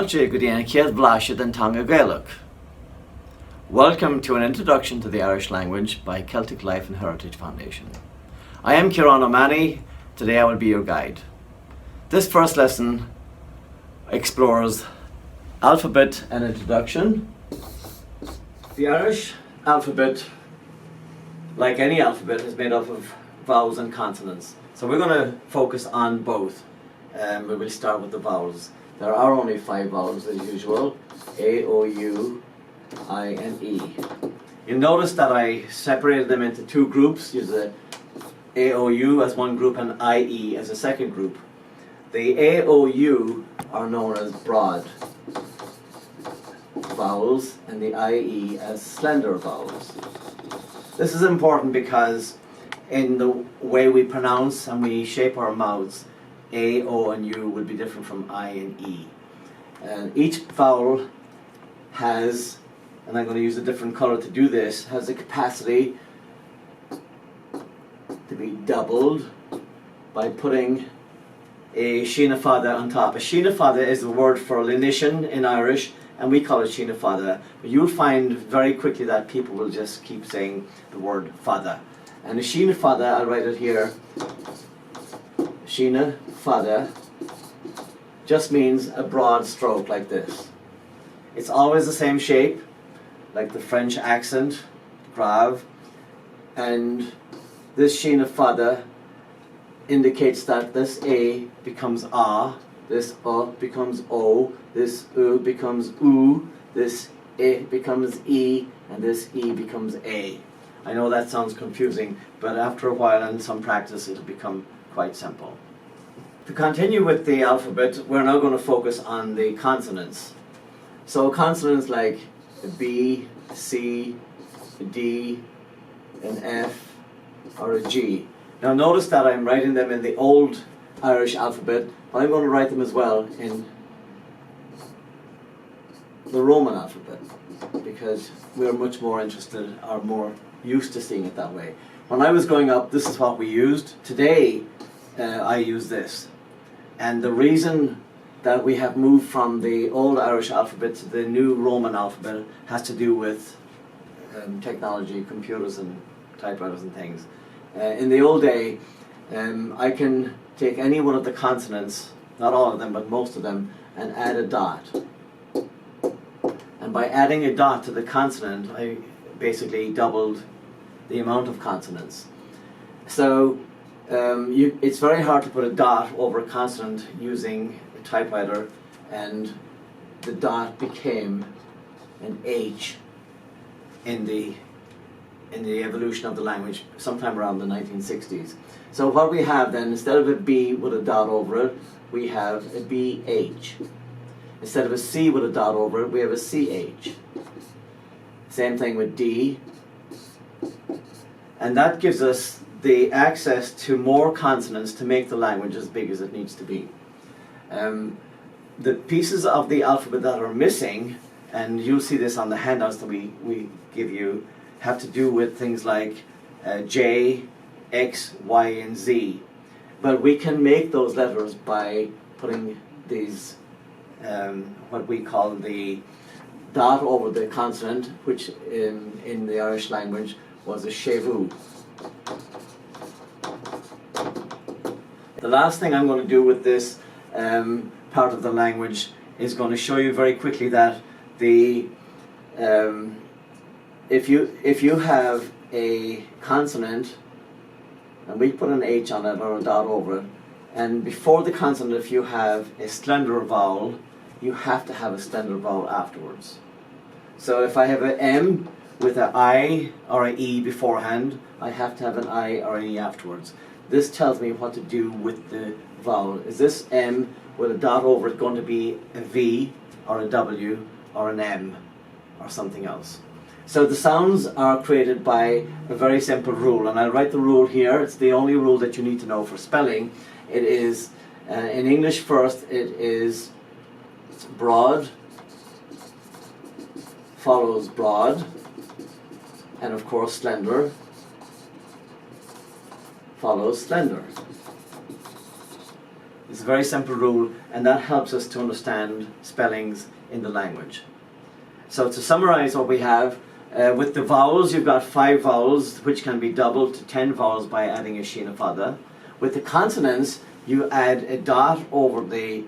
Fáilte go dtí an chéad bhláise den tongue Gaelic. Welcome to an introduction to the Irish language by Celtic Life and Heritage Foundation. I am Ciarán O'Mahony. Today I will be your guide. This first lesson explores alphabet and introduction. The Irish alphabet, like any alphabet, is made up of vowels and consonants. So we're going to focus on both. We will start with the vowels. There are only 5 vowels as usual: A, O, U, I, and E. You'll notice that I separated them into 2 groups. Use the A, O, U as one group and I, E as a second group. The A, O, U are known as broad vowels and the I, E as slender vowels. This is important because in the way we pronounce and we shape our mouths, A, O, and U will be different from I and E. And each vowel has, and I'm going to use a different color to do this, has the capacity to be doubled by putting a Sína Fada on top. A Sína Fada is the word for lenition in Irish, and we call it Sína Fada. But you'll find very quickly that people will just keep saying the word Fada. And a Sína Fada, I'll write it here, Sína Fada just means a broad stroke like this. It's always the same shape, like the French accent, grave, and this Sína Fada indicates that this A becomes A, this becomes O, this U becomes U, this E becomes E, and this E becomes A. I know that sounds confusing, but after a while and some practice it'll become quite simple. To continue with the alphabet, we're now going to focus on the consonants. So consonants like B, C, D, an F, or a G. Now notice that I'm writing them in the old Irish alphabet, but I'm going to write them as well in the Roman alphabet, because we're much more interested or more used to seeing it that way. When I was growing up, this is what we used. Today, I use this. And the reason that we have moved from the old Irish alphabet to the new Roman alphabet has to do with technology, computers and typewriters and things. In the old day, I can take any one of the consonants, not all of them, but most of them, and add a dot. And by adding a dot to the consonant, I basically doubled the amount of consonants. So it's very hard to put a dot over a consonant using a typewriter, and the dot became an H in the evolution of the language sometime around the 1960s. So what we have then, instead of a B with a dot over it, we have a BH. Instead of a C with a dot over it, we have a CH. Same thing with D. And that gives us the access to more consonants to make the language as big as it needs to be. The pieces of the alphabet that are missing, and you'll see this on the handouts that we give you, have to do with things like J, X, Y, and Z. But we can make those letters by putting these, what we call the dot over the consonant, which in the Irish language was a chevu. The last thing I'm going to do with this part of the language is going to show you very quickly that the if you have a consonant and we put an H on it or a dot over it, and before the consonant, if you have a slender vowel, you have to have a slender vowel afterwards. So if I have an M with an I or an E beforehand, I have to have an I or an E afterwards. This tells me what to do with the vowel. Is this M with a dot over it going to be a V or a W or an M or something else? So the sounds are created by a very simple rule, and I'll write the rule here. It's the only rule that you need to know for spelling. It is, in English first, it is broad follows broad, and of course slender follows slender. The It's a very simple rule, and that helps us to understand spellings in the language. So to summarize what we have, with the vowels, you've got 5 vowels, which can be doubled to 10 vowels by adding a shin fada. With the consonants, you add a dot over the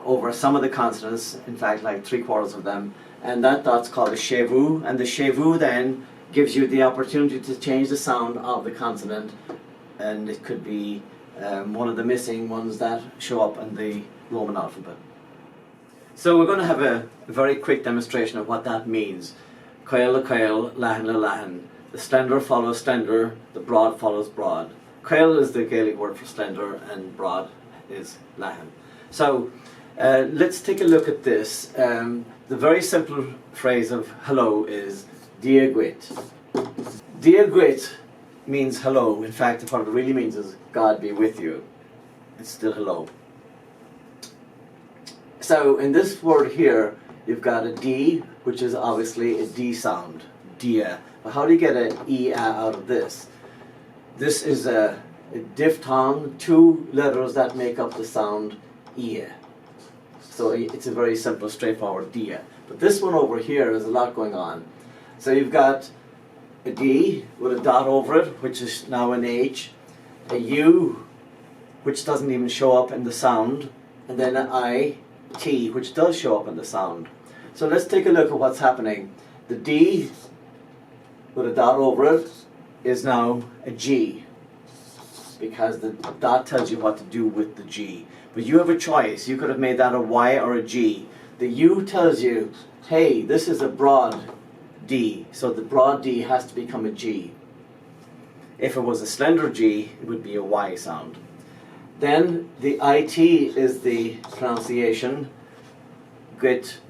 over some of the consonants, in fact like 3/4 of them, and that dot's called a chevu, and the chevu then gives you the opportunity to change the sound of the consonant, and it could be one of the missing ones that show up in the Roman alphabet. So we're going to have a very quick demonstration of what that means. Coil la coil, lahan la lahan. The slender follows slender, the broad follows broad. Coil is the Gaelic word for slender, and broad is lahan. So let's take a look at this. The very simple phrase of hello is Dia Gwit. Dia Gwit means hello. In fact, what it really means is God be with you. It's still hello. So in this word here, you've got a D, which is obviously a D sound, dia. But how do you get an E out of this? This is a diphthong, 2 letters that make up the sound ia. So it's a very simple, straightforward dia. But this one over here, there's a lot going on. So you've got a D with a dot over it, which is now an H, a U, which doesn't even show up in the sound, and then an I, T, which does show up in the sound. So let's take a look at what's happening. The D with a dot over it is now a G, because the dot tells you what to do with the G. But you have a choice. You could have made that a Y or a G. The U tells you, hey, this is a broad D, so the broad D has to become a G. If it was a slender G, it would be a Y sound. Then the IT is the pronunciation, grit,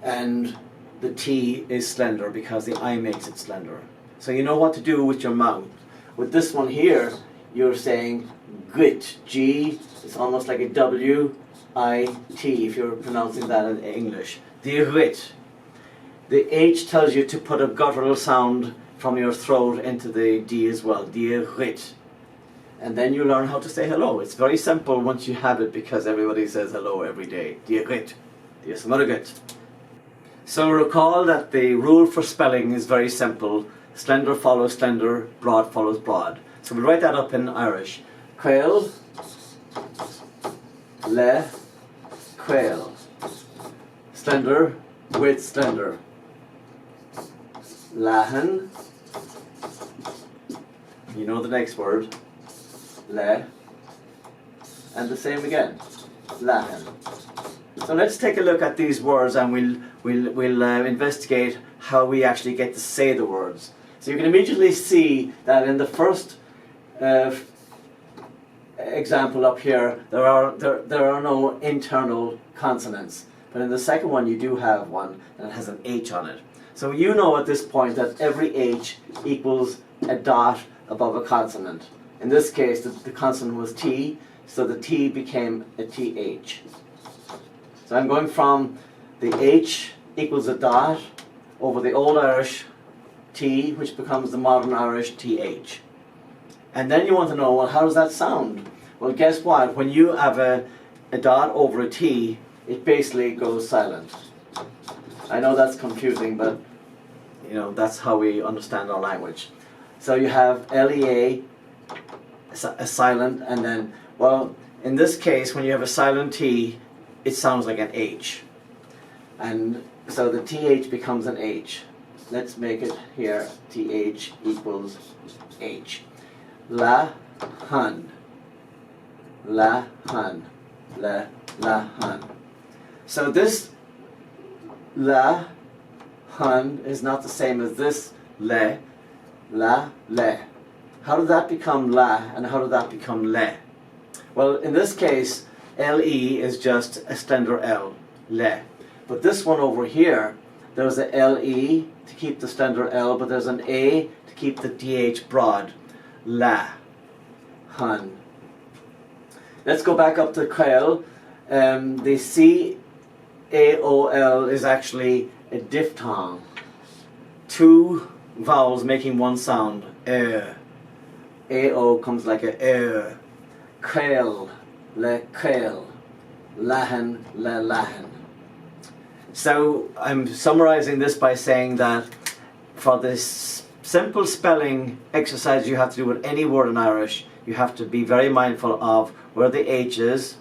and the T is slender because the I makes it slender. So you know what to do with your mouth. With this one here, you're saying grit, G, it's almost like a W-I-T if you're pronouncing that in English. The grit. The H tells you to put a guttural sound from your throat into the D as well, the grit. And then you learn how to say hello. It's very simple once you have it, because everybody says hello every day. Die grit, die smurget. So recall that the rule for spelling is very simple. Slender follows slender, broad follows broad. So we'll write that up in Irish. Quail, le, quail. Slender with slender. Lahan, you know the next word. Le, and the same again, lahan. So let's take a look at these words, and we'll investigate how we actually get to say the words. So you can immediately see that in the first example up here, there are no internal consonants, but in the second one you do have one, and it has an H on it. So you know at this point that every H equals a dot above a consonant. In this case, the consonant was T, so the T became a TH. So I'm going from the H equals a dot over the Old Irish T, which becomes the Modern Irish TH. And then you want to know, well, how does that sound? Well, guess what? When you have a dot over a T, it basically goes silent. I know that's confusing, but you know, that's how we understand our language. So you have LEA, a silent, and then, well, in this case, when you have a silent T, it sounds like an H. And so the TH becomes an H. Let's make it here, TH equals H. La, hun. La, hun. La, hun. So this la, hun is not the same as this le, la, le. How did that become la, and how did that become le? Well, in this case, LE is just a slender L, le. But this one over here, there's a LE to keep the slender L, but there's an A to keep the DH broad, la, hun. Let's go back up to Cael. The C-A-O-L is actually a diphthong. 2 vowels making one sound, A-O comes like a Cael. le cael, lahan, le lahan. So I'm summarizing this by saying that for this simple spelling exercise you have to do with any word in Irish, you have to be very mindful of where the H is,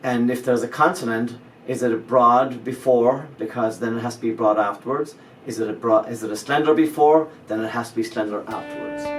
and if there's a consonant, is it a broad before, because then it has to be broad afterwards. Is it a slender before, then it has to be slender afterwards.